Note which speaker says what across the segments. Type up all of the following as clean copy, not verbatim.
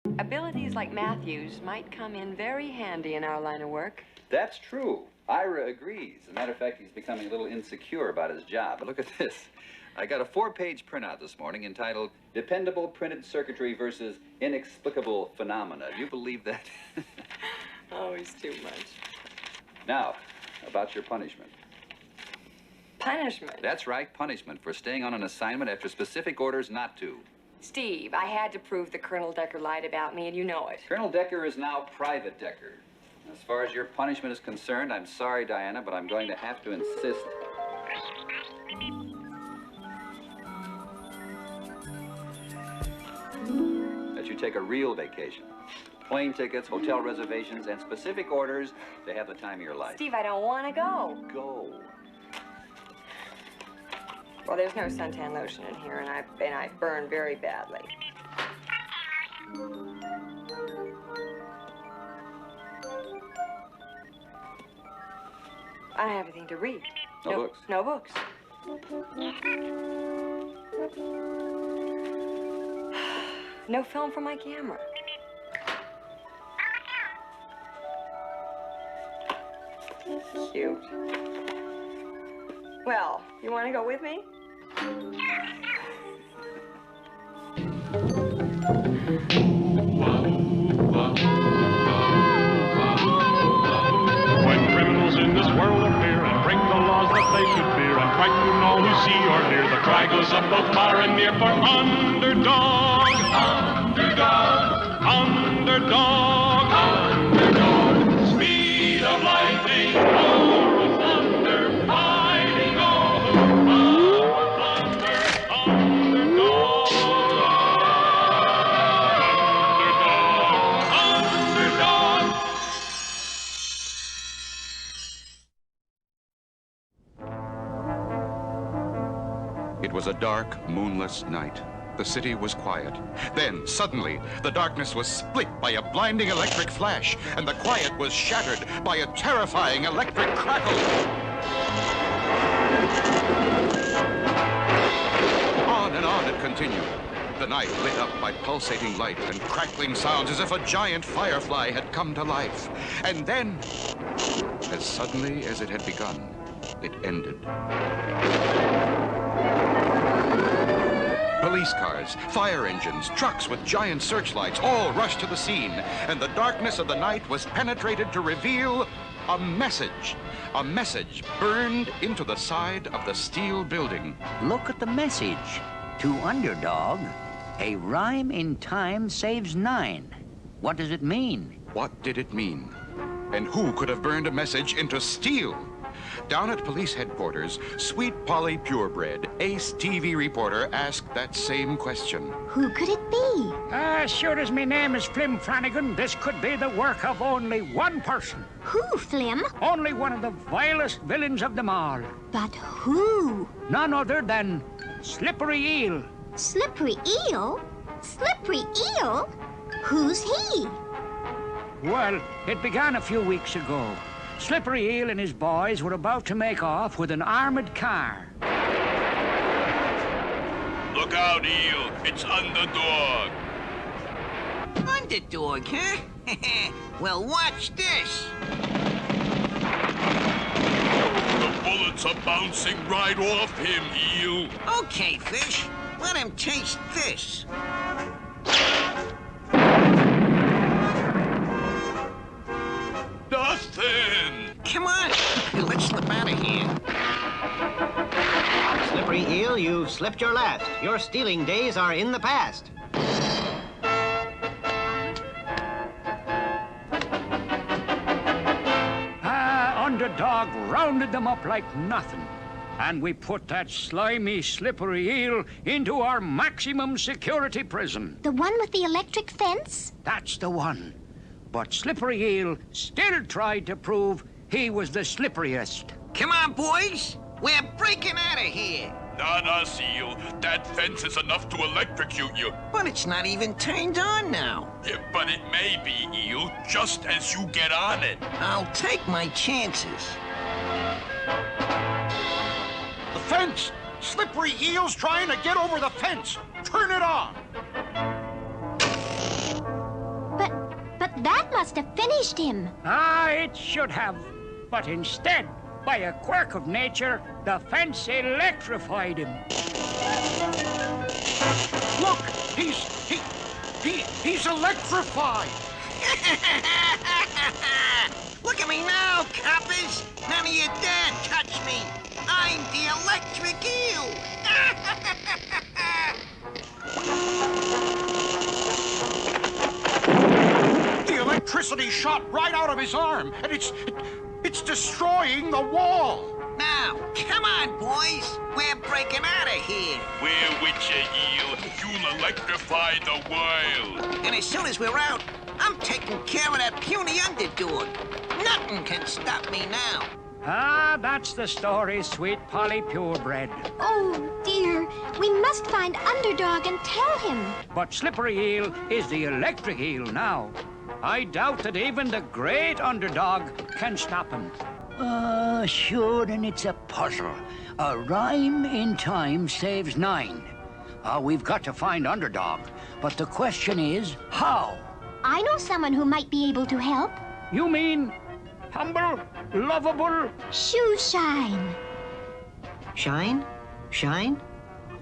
Speaker 1: Abilities like Matthew's might come in very handy in our line of work.
Speaker 2: That's true. Ira agrees. As a matter of fact, he's becoming a little insecure about his job. But look at this. I got a 4-page printout this morning entitled Dependable Printed Circuitry versus Inexplicable Phenomena. Do you believe that?
Speaker 1: Always too much.
Speaker 2: Now, about your punishment.
Speaker 1: Punishment?
Speaker 2: That's right, punishment for staying on an assignment after specific orders not to.
Speaker 1: Steve, I had to prove that Colonel Decker lied about me, and you know it.
Speaker 2: Colonel Decker is now Private Decker. As far as your punishment is concerned, I'm sorry, Diana, but I'm going to have to insist. That you take a real vacation. Plane tickets, hotel reservations, and specific orders to have the time of your life.
Speaker 1: Steve, I don't want to go.
Speaker 2: Go.
Speaker 1: Well, there's no suntan lotion in here, and I burn very badly. I don't have anything to read.
Speaker 2: No books?
Speaker 1: No books. No film for my camera. Cute. Well, you want to go with me?
Speaker 3: When criminals in this world appear and break the laws that they should fear and frighten all who see or hear, the cry goes up both far and near for Underdog. Underdog. Underdog. Underdog. Speed of lightning, roar of thunder, fighting over thunder. Underdog. Underdog. Underdog.
Speaker 4: It was a dark, moonless night. The city was quiet. Then, suddenly, the darkness was split by a blinding electric flash, and the quiet was shattered by a terrifying electric crackle. On and on it continued. The night lit up by pulsating light and crackling sounds as if a giant firefly had come to life. And then, as suddenly as it had begun, it ended. Police cars, fire engines, trucks with giant searchlights all rushed to the scene, and the darkness of the night was penetrated to reveal a message. A message burned into the side of the steel building.
Speaker 5: Look at the message. To Underdog, a rhyme in time saves 9. What does it mean?
Speaker 4: What did it mean? And who could have burned a message into steel? Down at police headquarters, Sweet Polly Purebred, ace TV reporter, asked that same question.
Speaker 6: Who could it be?
Speaker 7: Sure as my name is Flim Flanagan, this could be the work of only one person.
Speaker 6: Who, Flim?
Speaker 7: Only one of the vilest villains of them all.
Speaker 6: But who?
Speaker 7: None other than Slippery Eel.
Speaker 6: Slippery Eel? Slippery Eel? Who's he?
Speaker 7: Well, it began a few weeks ago. Slippery Eel and his boys were about to make off with an armored car.
Speaker 3: Look out, Eel. It's Underdog.
Speaker 5: Underdog, huh? Well, watch this.
Speaker 3: The bullets are bouncing right off him, Eel.
Speaker 5: Okay, Fish. Let him taste this.
Speaker 3: Nothing.
Speaker 5: Come on. Let's slip out of here.
Speaker 8: Slippery Eel, you've slipped your last. Your stealing days are in the past.
Speaker 7: Underdog rounded them up like nothing. And we put that slimy, slippery eel into our maximum security prison.
Speaker 6: The one with the electric fence?
Speaker 7: That's the one. But Slippery Eel still tried to prove he was the slipperiest.
Speaker 5: Come on, boys. We're breaking out of here.
Speaker 3: Not us, Eel. That fence is enough to electrocute you.
Speaker 5: But it's not even turned on now.
Speaker 3: Yeah, but it may be, Eel, just as you get on it.
Speaker 5: I'll take my chances.
Speaker 4: The fence! Slippery Eel's trying to get over the fence! Turn it on!
Speaker 6: That must have finished him.
Speaker 7: Ah, it should have. But instead, by a quirk of nature, the fence electrified him.
Speaker 4: Look, he's electrified.
Speaker 8: Look at me now, coppers. None of you dare touch me. I'm the electric eel.
Speaker 4: The electricity shot right out of his arm, and it's destroying the wall.
Speaker 8: Now, come on, boys. We're breaking out of here.
Speaker 3: We're with you, eel. You'll electrify the world.
Speaker 8: And as soon as we're out, I'm taking care of that puny underdog. Nothing can stop me now.
Speaker 7: Ah, that's the story, sweet Polly Purebred.
Speaker 6: Oh, dear. We must find Underdog and tell him.
Speaker 7: But Slippery Eel is the electric eel now. I doubt that even the great Underdog can stop him.
Speaker 5: Sure, and it's a puzzle. A rhyme in time saves 9. We've got to find Underdog, but the question is, how?
Speaker 6: I know someone who might be able to help.
Speaker 7: You mean humble, lovable?
Speaker 6: Shoeshine.
Speaker 8: Shine? Shine?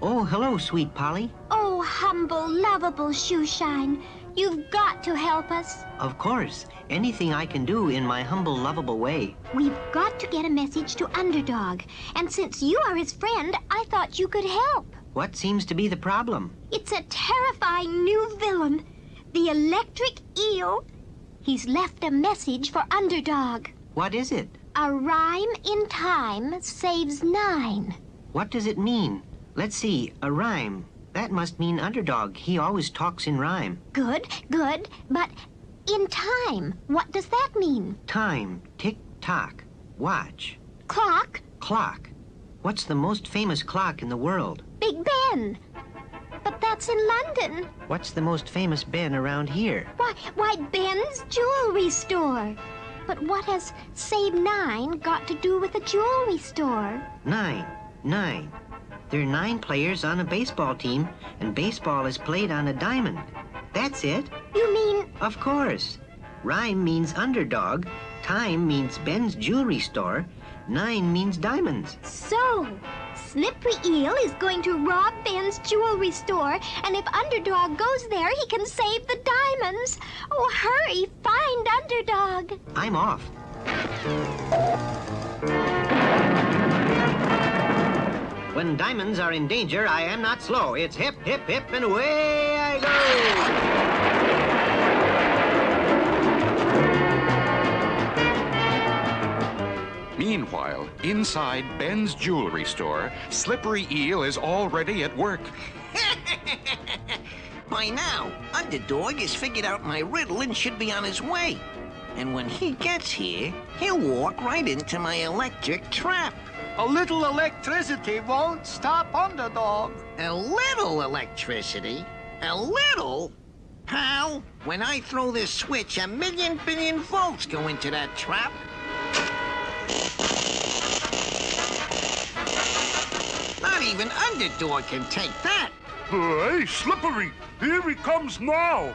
Speaker 8: Oh, hello, sweet Polly.
Speaker 6: Oh, humble, lovable Shoeshine. You've got to help us.
Speaker 8: Of course. Anything I can do in my humble, lovable way.
Speaker 6: We've got to get a message to Underdog. And since you are his friend, I thought you could help.
Speaker 8: What seems to be the problem?
Speaker 6: It's a terrifying new villain. The electric eel. He's left a message for Underdog.
Speaker 8: What is it?
Speaker 6: A rhyme in time saves 9.
Speaker 8: What does it mean? Let's see, a rhyme. That must mean Underdog. He always talks in rhyme.
Speaker 6: Good, good. But in time, what does that mean?
Speaker 8: Time. Tick-tock. Watch.
Speaker 6: Clock?
Speaker 8: Clock. What's the most famous clock in the world?
Speaker 6: Big Ben. But that's in London.
Speaker 8: What's the most famous Ben around here?
Speaker 6: Why, Ben's jewelry store. But what has Save 9 got to do with a jewelry store?
Speaker 8: 9. There are 9 players on a baseball team, and baseball is played on a diamond. That's it.
Speaker 6: You mean...
Speaker 8: Of course. Rhyme means Underdog, time means Ben's jewelry store, 9 means diamonds.
Speaker 6: So, Slippery Eel is going to rob Ben's jewelry store, and if Underdog goes there, he can save the diamonds. Oh, hurry, find Underdog.
Speaker 8: I'm off. When diamonds are in danger, I am not slow. It's hip, hip, hip, and away I
Speaker 4: go! Meanwhile, inside Ben's jewelry store, Slippery Eel is already at work.
Speaker 8: By now, Underdog has figured out my riddle and should be on his way. And when he gets here, he'll walk right into my electric trap.
Speaker 9: A little electricity won't stop Underdog.
Speaker 8: A little electricity? A little? Pal, when I throw this switch, 1,000,000 billion volts go into that trap. Not even Underdog can take that.
Speaker 3: Hey, Slippery, here he comes now.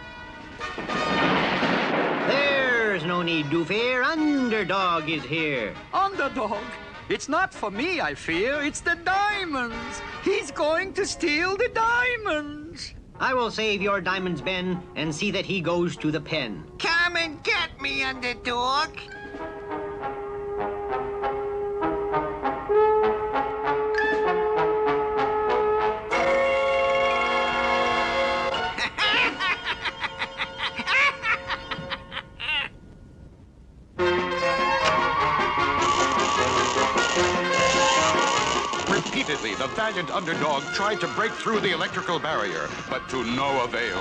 Speaker 8: There's no need to fear. Underdog is here.
Speaker 9: Underdog? It's not for me, I fear. It's the diamonds. He's going to steal the diamonds.
Speaker 8: I will save your diamonds, Ben, and see that he goes to the pen. Come and get me, Underdog.
Speaker 4: Repeatedly, the valiant Underdog tried to break through the electrical barrier, but to no avail.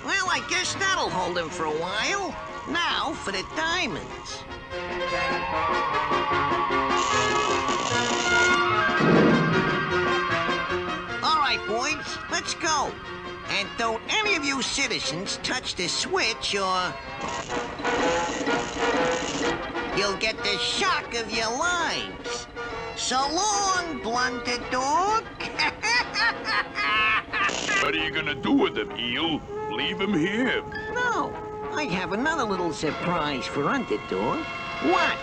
Speaker 8: Well, I guess that'll hold him for a while. Now for the diamonds. All right, boys, let's go. And don't any of you citizens touch the switch or you'll get the shock of your lives. So long, Blunted Dog.
Speaker 10: What are you gonna do with him, Eel? Leave him here.
Speaker 8: No, I have another little surprise for Underdog. Watch.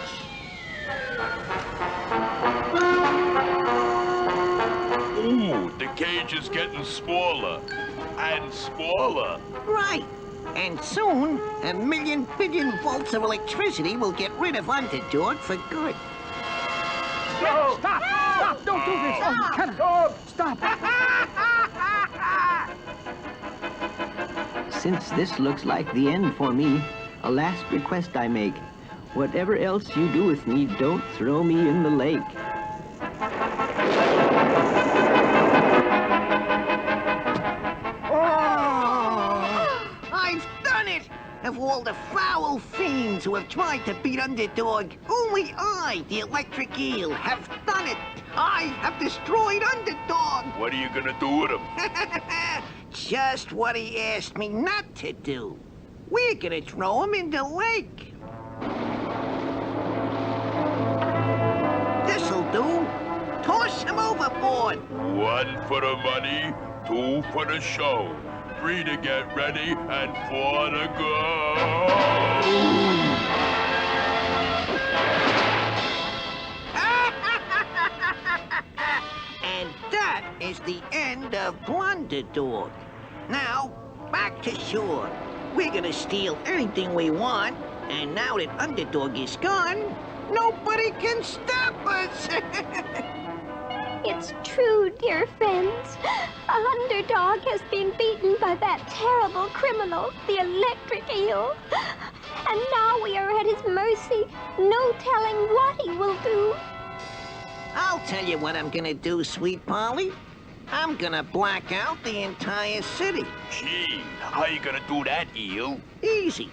Speaker 10: Ooh, the cage is getting smaller and smaller.
Speaker 8: Right. And soon, 1,000,000 billion volts of electricity will get rid of Underdog for good.
Speaker 7: No! Stop! Stop! Don't do this! Oh, you cannot! Stop!
Speaker 11: Since this looks like the end for me, a last request I make. Whatever else you do with me, don't throw me in the lake.
Speaker 8: I've done it! Of all the foul fiends who have tried to beat Underdog, only I, the Electric Eel, have done it! I have destroyed Underdog!
Speaker 10: What are you gonna do with him?
Speaker 8: Just what he asked me not to do. We're gonna throw him in the lake. This'll do. Toss him overboard.
Speaker 10: 1 for the money, 2 for the show, 3 to get ready, and 4 to go.
Speaker 8: And that is the end of Underdog. Now, back to shore. We're gonna steal anything we want, and now that Underdog is gone, nobody can stop us.
Speaker 6: It's true, dear friends. Underdog has been beaten by that terrible criminal, the Electric Eel. And now we are at his mercy. No telling what he will do.
Speaker 8: I'll tell you what I'm gonna do, sweet Polly. I'm gonna black out the entire city.
Speaker 10: Gee, how you gonna do that, Eel?
Speaker 8: Easy.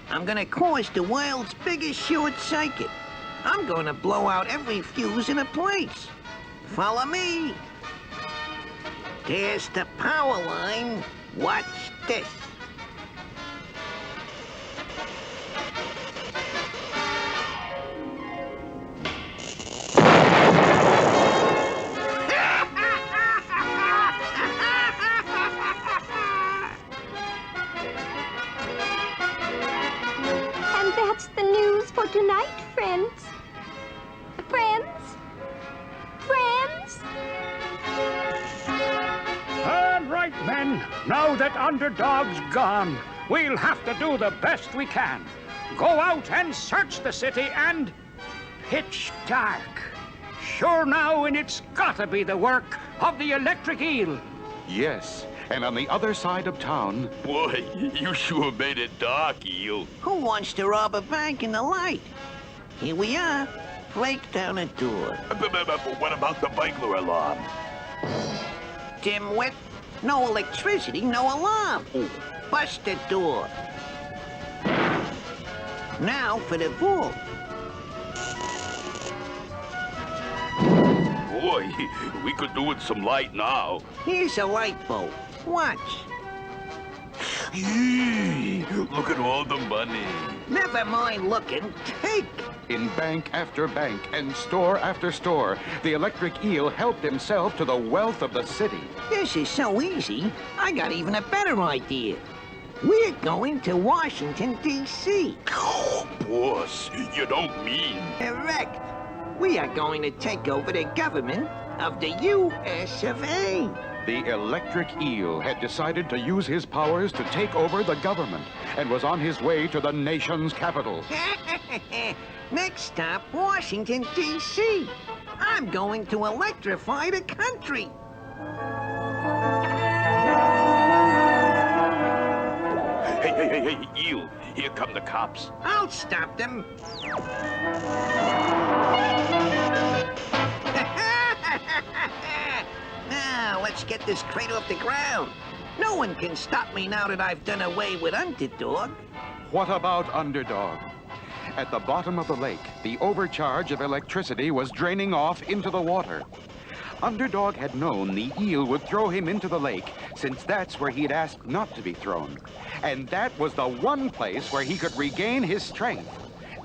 Speaker 8: I'm gonna cause the world's biggest short circuit. I'm gonna blow out every fuse in the place. Follow me. There's the power line. Watch this.
Speaker 6: And that's the news for tonight, friends. Friends? Friends?
Speaker 7: All right, men. Now that Underdog's gone, we'll have to do the best we can. Go out and search the city and... pitch dark. Sure now, and it's gotta be the work of the Electric Eel.
Speaker 4: Yes, and on the other side of town...
Speaker 10: Boy, you sure made it dark, Eel.
Speaker 8: Who wants to rob a bank in the light? Here we are. Break down a door.
Speaker 10: But what about the burglar alarm?
Speaker 8: Dimwit. No electricity, no alarm. Bust the door. Now for the vault.
Speaker 10: Boy, we could do with some light now.
Speaker 8: Here's a light bulb. Watch.
Speaker 10: Yee, look at all the money.
Speaker 8: Never mind looking. Take.
Speaker 4: In bank after bank and store after store, the Electric Eel helped himself to the wealth of the city.
Speaker 8: This is so easy, I got even a better idea. We're going to Washington, D.C.
Speaker 10: Oh, boss, you don't mean...
Speaker 8: Correct. We are going to take over the government of the U.S. of A.
Speaker 4: The Electric Eel had decided to use his powers to take over the government and was on his way to the nation's capital.
Speaker 8: Next stop, Washington, D.C. I'm going to electrify the country.
Speaker 10: Hey, Eel, here come the cops.
Speaker 8: I'll stop them. Now, let's get this crate off the ground. No one can stop me now that I've done away with Underdog.
Speaker 4: What about Underdog? At the bottom of the lake, the overcharge of electricity was draining off into the water. Underdog had known the eel would throw him into the lake, since that's where he'd asked not to be thrown. And that was the one place where he could regain his strength.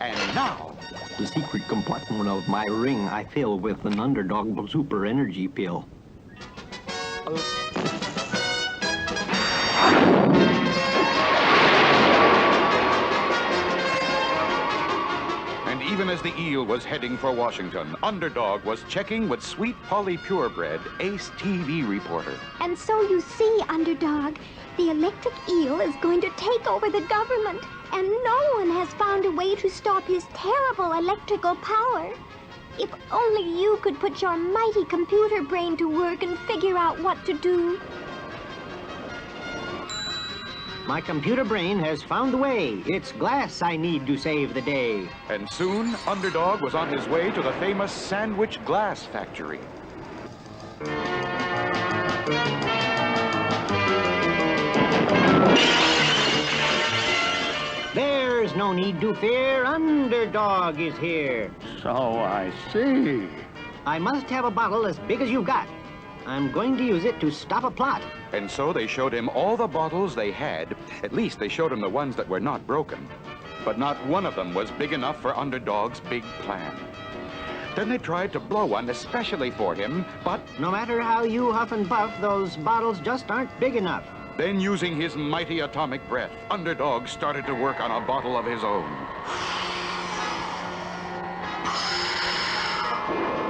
Speaker 4: And now...
Speaker 11: The secret compartment of my ring I fill with an Underdog super energy pill.
Speaker 4: And even as the eel was heading for Washington, Underdog was checking with Sweet Polly Purebred, ace TV reporter.
Speaker 6: And so you see, Underdog, the electric eel is going to take over the government, and no one has found a way to stop his terrible electrical power. If only you could put your mighty computer brain to work and figure out what to do.
Speaker 11: My computer brain has found the way. It's glass I need to save the day.
Speaker 4: And soon, Underdog was on his way to the famous sandwich glass factory.
Speaker 11: There's no need to fear. Underdog is here.
Speaker 7: So I see.
Speaker 11: I must have a bottle as big as you've got. I'm going to use it to stop a plot.
Speaker 4: And so they showed him all the bottles they had. At least they showed him the ones that were not broken. But not one of them was big enough for Underdog's big plan. Then they tried to blow one especially for him, but...
Speaker 11: No matter how you huff and puff, those bottles just aren't big enough.
Speaker 4: Then, using his mighty atomic breath, Underdog started to work on a bottle of his own.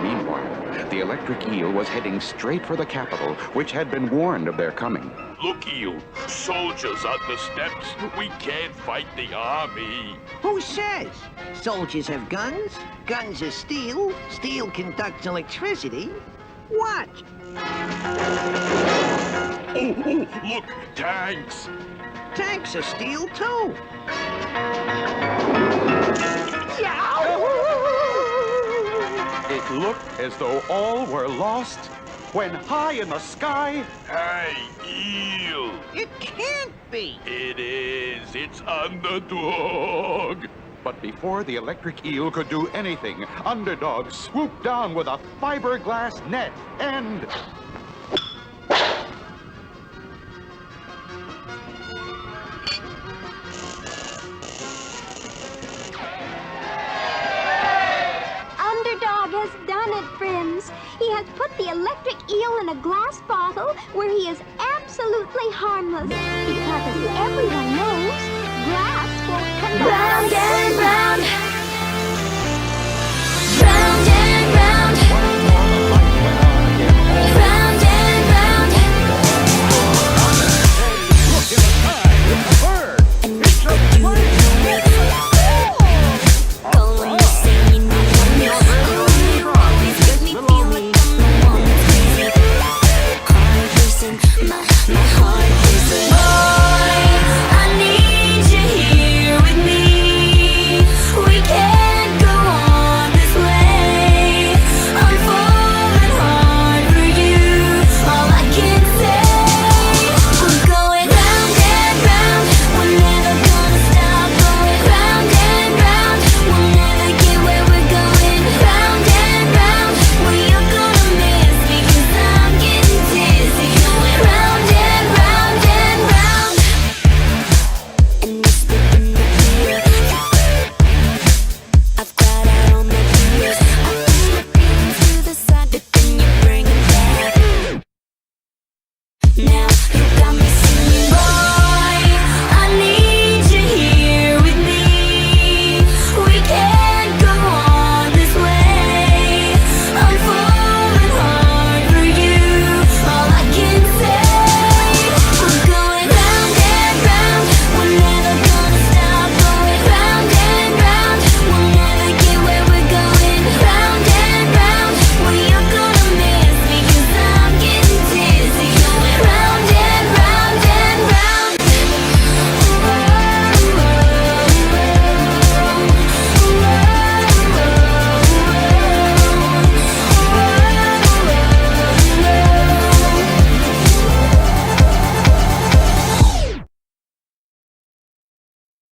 Speaker 4: Meanwhile, the electric eel was heading straight for the capital, which had been warned of their coming.
Speaker 10: Look, Eel, soldiers on the steps. We can't fight the army.
Speaker 8: Who says? Soldiers have guns. Guns are steel. Steel conducts electricity. Watch.
Speaker 10: Oh, look, tanks.
Speaker 8: Tanks are steel, too.
Speaker 4: It looked as though all were lost when high in the sky...
Speaker 10: Hey, Eel.
Speaker 8: It can't be.
Speaker 10: It is. It's Underdog.
Speaker 4: But before the electric eel could do anything, Underdog swooped down with a fiberglass net and...
Speaker 6: Underdog has done it, friends. He has put the electric eel in a glass bottle where he is absolutely harmless. Because as everyone knows, glass will conduct...
Speaker 12: Round and round.